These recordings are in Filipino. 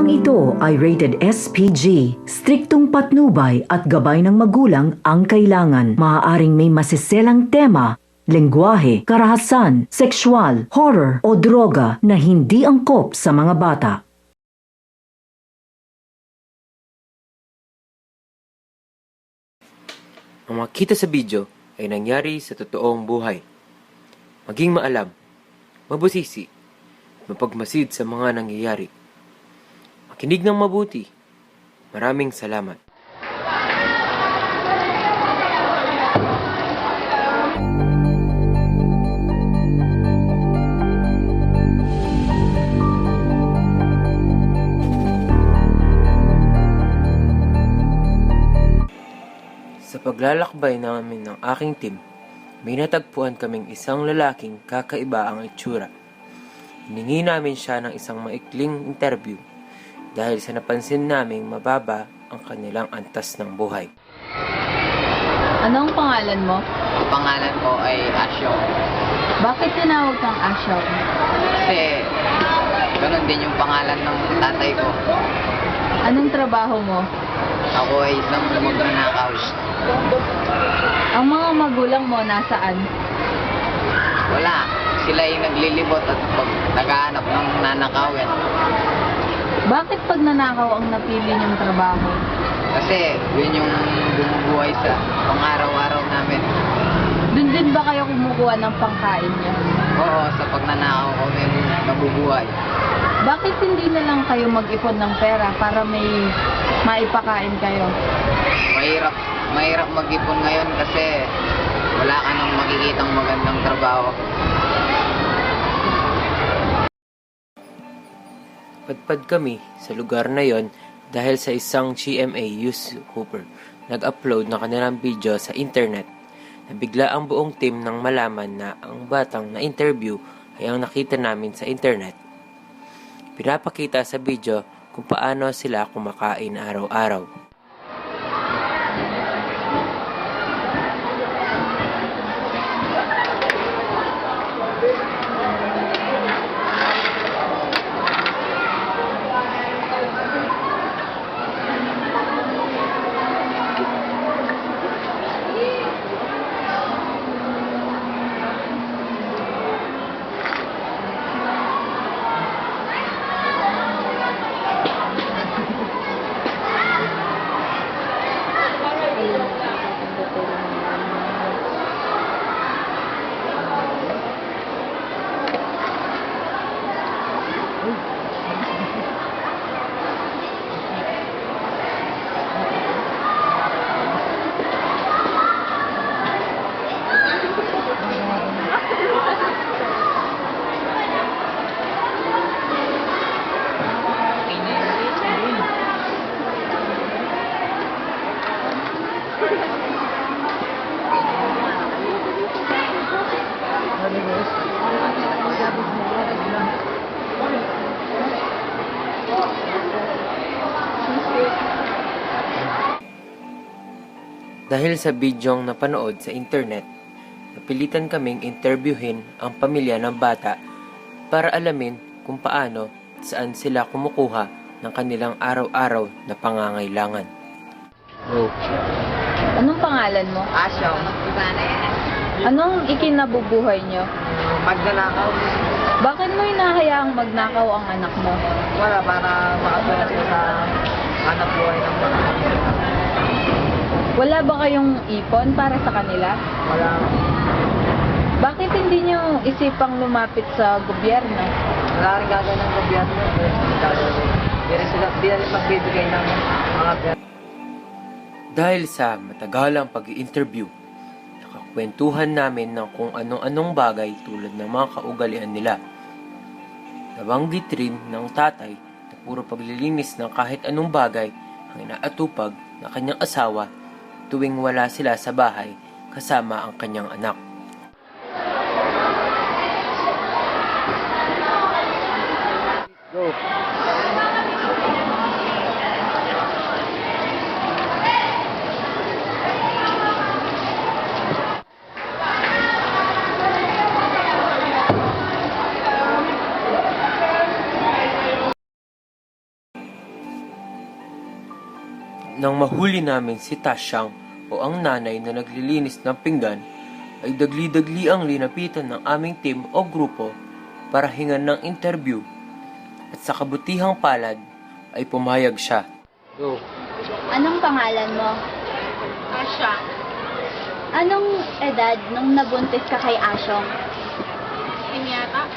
Programang ito ay rated SPG. Striktong patnubay at gabay ng magulang ang kailangan. Maaaring may masiselang tema, lengguwahe, karahasan, sexual, horror o droga na hindi angkop sa mga bata. Ang makita sa video ay nangyari sa totoong buhay. Maging maalam, mabusisi, mapagmasid sa mga nangyayari. Makinig ng mabuti. Maraming salamat. Sa paglalakbay namin ng aking team, may natagpuan kaming isang lalaking kakaiba ang itsura. Hiningi namin siya ng isang maikling interview dahil sa napansin naming mababa ang kanilang antas ng buhay. Anong pangalan mo? Ang pangalan ko ay Asyong. Bakit tinawag kang Asyong? Kasi ganun din yung pangalan ng tatay ko. Anong trabaho mo? Ako ay isang magnanakaw. Ang mga magulang mo nasaan? Wala. Sila ay naglilibot at naghahanap ng nanakawin. Bakit pag nanakaw ang napili niyong trabaho? Kasi yun yung bumubuhay sa pang-araw-araw namin. Doon din ba kayo kumukuha ng pangkain niyo? Oo, sa pagnanakaw kami nabubuhay. Bakit hindi na lang kayo mag-ipon ng pera para may maipakain kayo? Mahirap mag-ipon ngayon kasi wala ka nang makikitang magandang trabaho. Padpad kami sa lugar na yon dahil sa isang GMA YouTuber nag-upload ng kanilang video sa internet. Nabigla ang buong team nang malaman na ang batang na interview ay ang nakita namin sa internet. Pinapakita sa video kung paano sila kumakain araw-araw. Dahil sa bidyong napanood sa internet, napilitan kaming interviewin ang pamilya ng bata para alamin kung paano at saan sila kumukuha ng kanilang araw-araw na pangangailangan. Anong pangalan mo? Asyong. Iba na yan. Anong ikinabubuhay niyo? Magnanakaw. Bakit mo hinahayaang magnakaw ang anak mo? Wala, para makasala sila sa hanap buhay ng mga. Wala ba kayong ipon para sa kanila? Wala. Bakit hindi niyo isipang lumapit sa gobyerno? Wala rin gagawin ng gobyerno. Di rin magbibigay ng mga pera. Dahil sa matagalang pag-i-interview, nakakwentuhan namin ng kung anong-anong bagay tulad ng mga kaugalian nila. Nabanggit rin ng tatay na puro paglilinis ng kahit anong bagay ang inaatupag na kanyang asawa tuwing wala sila sa bahay kasama ang kanyang anak. Go. Nang mahuli namin si Tasyang o ang nanay na naglilinis ng pinggan, ay dagli-dagli ang linapitan ng aming team o grupo para hingan ng interview. At sa kabutihang palad ay pumayag siya. Go. Anong pangalan mo? Asya. Anong edad nung nabuntis ka kay Asyong? Pinyata?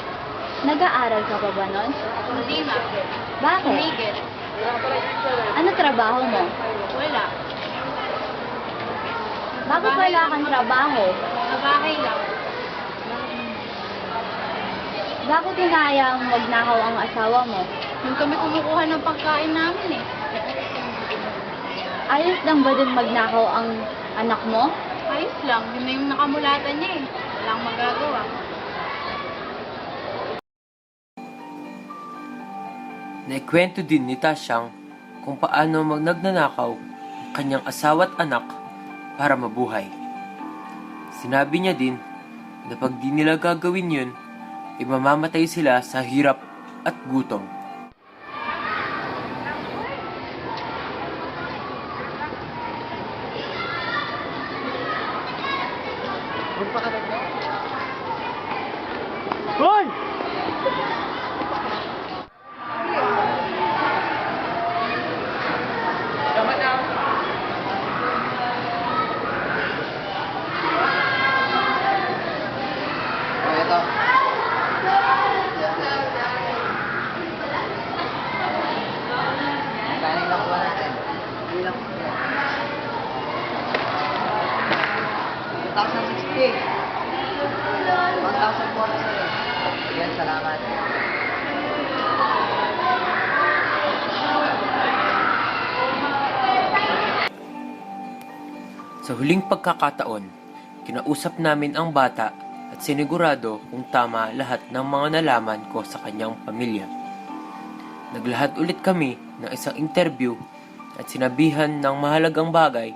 Nag-aaral ka pa ba nun? Hindi na. Bakit? Tumigil. Ano trabaho mo? Wala. Bakit wala kang trabaho? Sa bahay lang. Bakit hinayang magnakaw ang asawa mo? Yung kami kumukuha ng pagkain namin eh. Ayos lang ba din magnakaw ang anak mo? Ayos lang. Yun na yung nakamulatan niya eh. Walang magagawa. Naikwento din ni Tasyang kung paano nagnanakaw ang kanyang asawa at anak para mabuhay. Sinabi niya din na pag di nila gagawin yun, ay mamamatay sila sa hirap at gutom. O, ito. Kanin lang po natin. Hindi lang po. 2,060. 1,000 po sa'yo. Yan, salamat. Sa huling pagkakataon, kinausap namin ang bata at sinigurado kung tama lahat ng mga nalaman ko sa kanyang pamilya. Naglahad ulit kami ng isang interview at sinabihan ng mahalagang bagay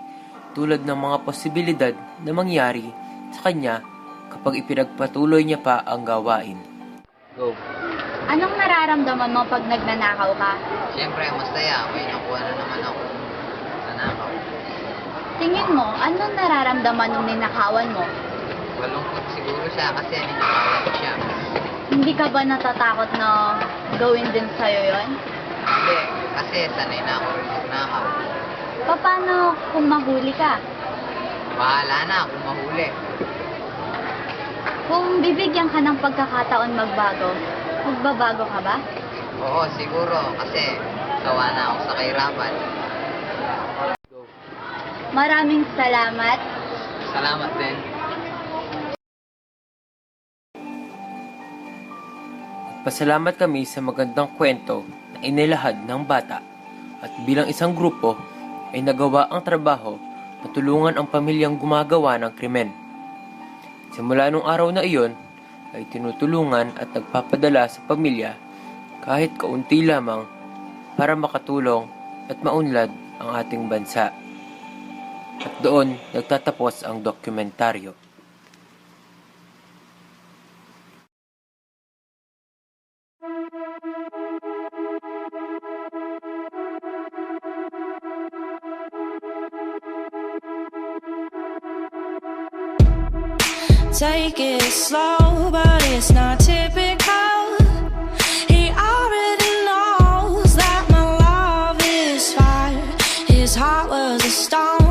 tulad ng mga posibilidad na mangyari sa kanya kapag ipinagpatuloy niya pa ang gawain. Go. Anong nararamdaman mo pag nagnanakaw ka? Siyempre, masaya. May nakuha na naman ako. Nanakaw. Tingin mo, anong nararamdaman nung ninakawan mo? Malungkot siguro siya kasi ninakawan ko siya. Hindi ka ba natatakot na gawin din sa'yo yon? Hindi, kasi sanay na ako rin magnakaw. Paano kung mahuli ka? Bahala na kung mahuli. Kung bibigyan ka ng pagkakataon magbago, magbabago ka ba? Oo, siguro. Kasi gawa na ako sa kahirapan. Maraming salamat. Salamat din. Pasalamat kami sa magandang kwento na inilahad ng bata at bilang isang grupo ay nagawa ang trabaho na tulungan ang pamilyang gumagawa ng krimen. Simula nung araw na iyon ay tinutulungan at nagpapadala sa pamilya kahit kaunti lamang para makatulong at maunlad ang ating bansa. At doon nagtatapos ang dokumentaryo. Take it slow, but it's not typical. He already knows that my love is fire. His heart was a stone.